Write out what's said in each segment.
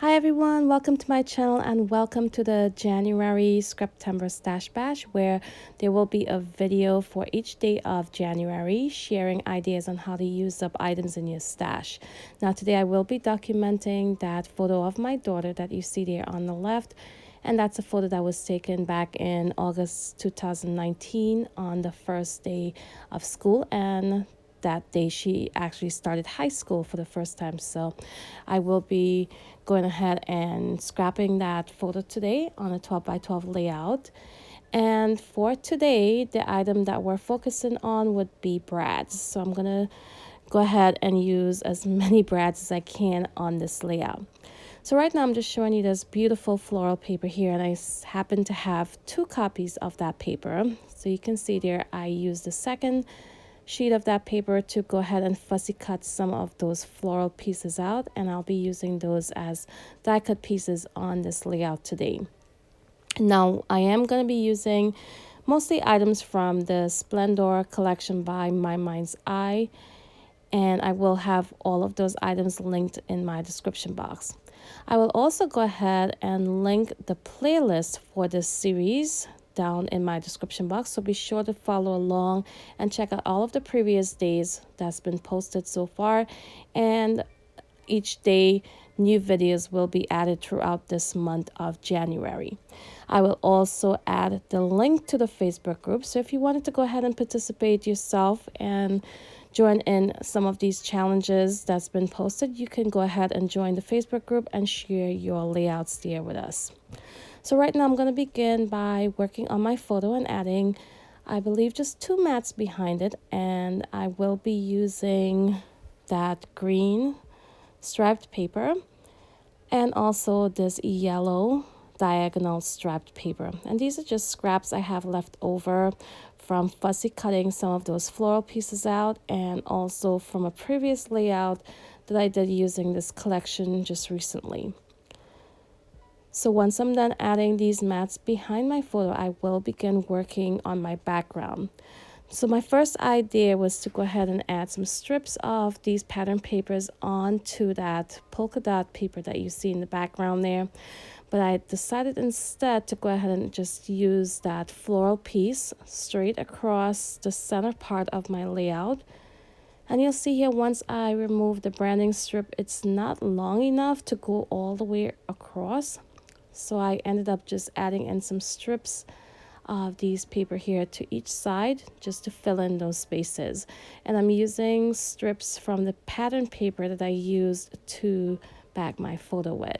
Hi everyone, welcome to my channel and welcome to the January Scraptember Stash Bash, where there will be a video for each day of January sharing ideas on how to use up items in your stash. Now today I will be documenting that photo of my daughter that you see there on the left, and that's a photo that was taken back in August 2019 on the first day of school, and that day she actually started high school for the first time. So I will be going ahead and scrapping that photo today on a 12 by 12 layout. And for today, the item that we're focusing on would be brads. So I'm gonna go ahead and use as many brads as I can on this layout. So right now I'm just showing you this beautiful floral paper here, and I happen to have 2 copies of that paper. So you can see there I used the second sheet of that paper to go ahead and fussy cut some of those floral pieces out, and I'll be using those as die cut pieces on this layout today. Now I am going to be using mostly items from the Splendor collection by my Minds Eye, and I will have all of those items linked in my description box. I will also go ahead and link the playlist for this series down in my description box, so be sure to follow along and check out all of the previous days that's been posted so far, and each day new videos will be added throughout this month of January. I will also add the link to the Facebook group, so if you wanted to go ahead and participate yourself and join in some of these challenges that's been posted, you can go ahead and join the Facebook group and share your layouts there with us. So right now I'm going to begin by working on my photo and adding, I believe, just 2 mats behind it, and I will be using that green striped paper and also this yellow diagonal striped paper. And these are just scraps I have left over from fussy cutting some of those floral pieces out, and also from a previous layout that I did using this collection just recently. So once I'm done adding these mats behind my photo, I will begin working on my background. So my first idea was to go ahead and add some strips of these pattern papers onto that polka dot paper that you see in the background there. But I decided instead to go ahead and just use that floral piece straight across the center part of my layout. And you'll see here, once I remove the branding strip, it's not long enough to go all the way across. So I ended up just adding in some strips of these paper here to each side just to fill in those spaces. And I'm using strips from the pattern paper that I used to back my photo with.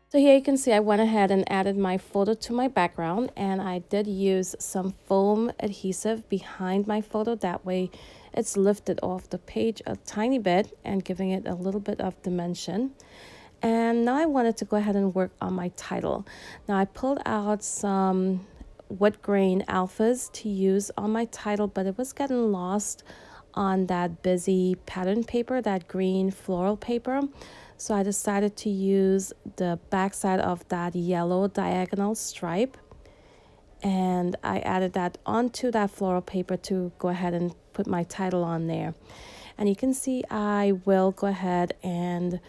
So here you can see I went ahead and added my photo to my background, and I did use some foam adhesive behind my photo. That way it's lifted off the page a tiny bit and giving it a little bit of dimension. And now I wanted to go ahead and work on my title. Now I pulled out some wood grain alphas to use on my title, but it was getting lost on that busy pattern paper, that green floral paper. So I decided to use the backside of that yellow diagonal stripe, and I added that onto that floral paper to go ahead and put my title on there. And you can see I will go ahead and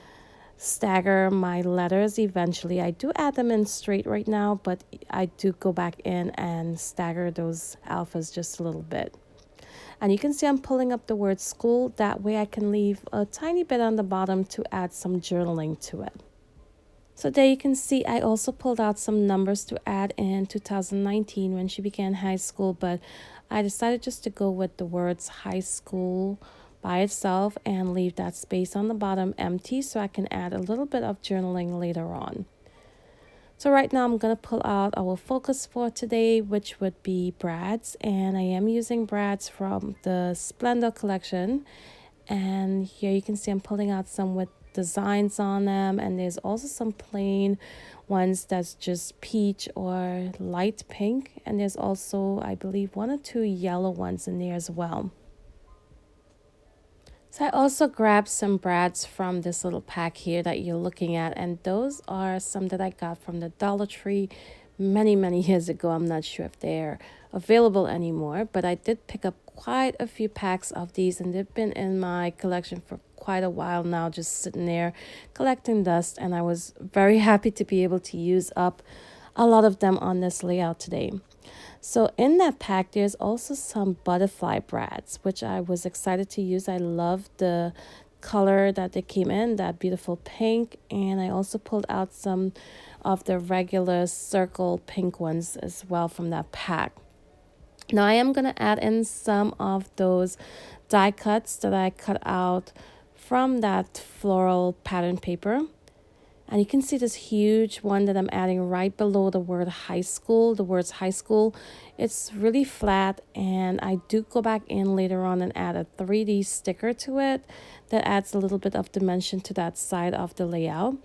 stagger my letters eventually. I do add them in straight right now, but I do go back in and stagger those alphas just a little bit. And you can see I'm pulling up the word school. That way I can leave a tiny bit on the bottom to add some journaling to it. So there you can see I also pulled out some numbers to add in 2019 when she began high school, but I decided just to go with the words high school by itself and leave that space on the bottom empty so I can add a little bit of journaling later on. So right now I'm going to pull out our focus for today, which would be brads, and I am using brads from the Splendor collection. And here you can see I'm pulling out some with designs on them, and there's also some plain ones that's just peach or light pink, and there's also, I believe, 1 or 2 yellow ones in there as well. So I also grabbed some brads from this little pack here that you're looking at, and those are some that I got from the Dollar Tree many years ago. I'm not sure if they're available anymore, but I did pick up quite a few packs of these, and they've been in my collection for quite a while now, just sitting there collecting dust, and I was very happy to be able to use up a lot of them on this layout today. So in that pack, there's also some butterfly brads, which I was excited to use. I love the color that they came in, that beautiful pink, and I also pulled out some of the regular circle pink ones as well from that pack. Now I am going to add in some of those die cuts that I cut out from that floral pattern paper. And you can see this huge one that I'm adding right below the word high school, the words high school. It's really flat, and I do go back in later on and add a 3D sticker to it that adds a little bit of dimension to that side of the layout.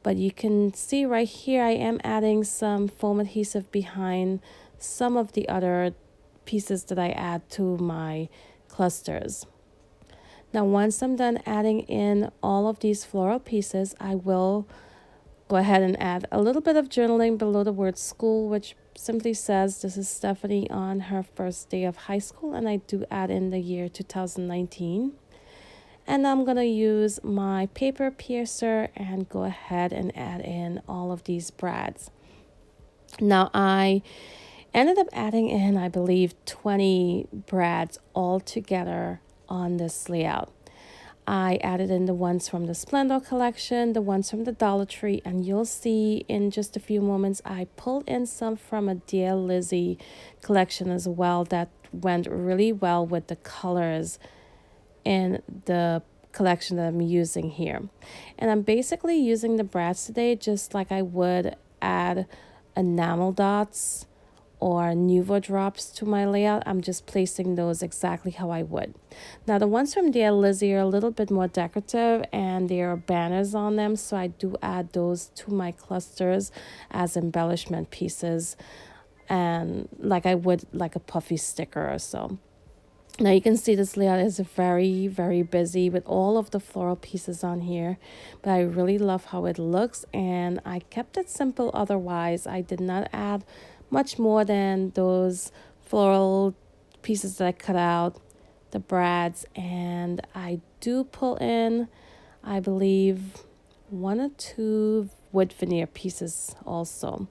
But you can see right here, I am adding some foam adhesive behind some of the other pieces that I add to my clusters. Now, once I'm done adding in all of these floral pieces, I will go ahead and add a little bit of journaling below the word school, which simply says this is Stephanie on her first day of high school, and I do add in the year 2019. And I'm going to use my paper piercer and go ahead and add in all of these brads. Now, I ended up adding in, I believe, 20 brads all together on this layout. I added in the ones from the Splendor collection, the ones from the Dollar Tree, and you'll see in just a few moments I pulled in some from a Dear Lizzie collection as well that went really well with the colors in the collection that I'm using here. And I'm basically using the brads today just like I would add enamel dots or Nuvo drops to my layout. I'm just placing those exactly how I would. Now the ones from Dear Lizzie are a little bit more decorative and there are banners on them, so I do add those to my clusters as embellishment pieces, and like I would like a puffy sticker or so. Now you can see this layout is very, very busy with all of the floral pieces on here, but I really love how it looks, and I kept it simple otherwise. I did not add much more than those floral pieces that I cut out, the brads, and I do pull in, I believe, 1 or 2 wood veneer pieces also.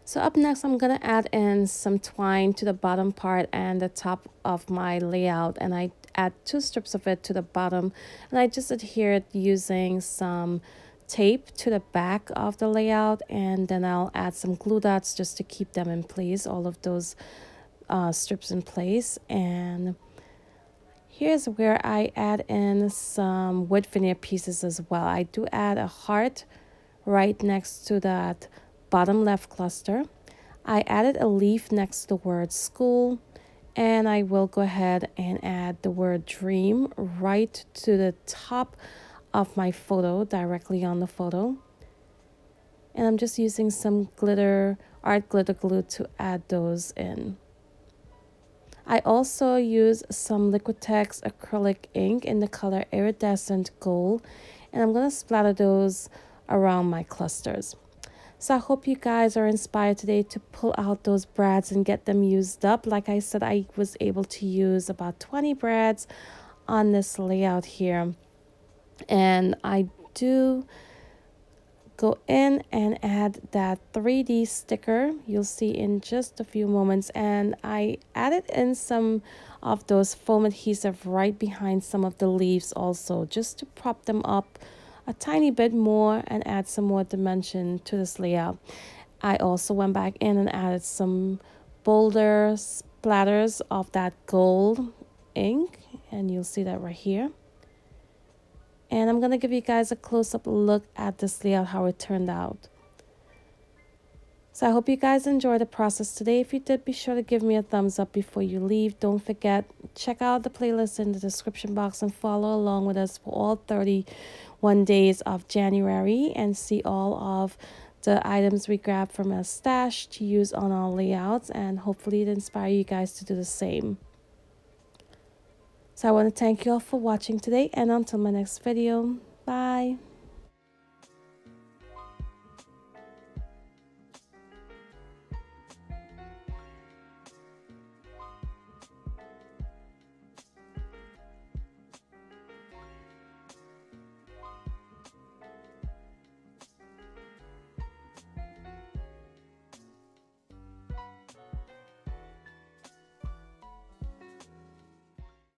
So up next, I'm going to add in some twine to the bottom part and the top of my layout, and I add 2 strips of it to the bottom, and I just adhere it using some tape to the back of the layout, and then I'll add some glue dots just to keep them in place, all of those strips in place. And here's where I add in some wood veneer pieces as well. I do add a heart right next to that bottom left cluster. I added a leaf next to the word school, and I will go ahead and add the word dream right to the top of my photo, directly on the photo. And I'm just using some art glitter glue to add those in. I also use some Liquitex acrylic ink in the color iridescent gold, and I'm going to splatter those around my clusters. So I hope you guys are inspired today to pull out those brads and get them used up. Like I said, I was able to use about 20 brads on this layout here. And I do go in and add that 3D sticker you'll see in just a few moments. And I added in some of those foam adhesive right behind some of the leaves also, just to prop them up a tiny bit more and add some more dimension to this layout. I also went back in and added some bolder splatters of that gold ink, and you'll see that right here. And I'm going to give you guys a close-up look at this layout, how it turned out. So I hope you guys enjoyed the process today. If you did, be sure to give me a thumbs up before you leave. Don't forget, check out the playlist in the description box and follow along with us for all 31 days of January and see all of the items we grabbed from our stash to use on our layouts, and hopefully it inspire you guys to do the same. So I want to thank you all for watching today, and until my next video,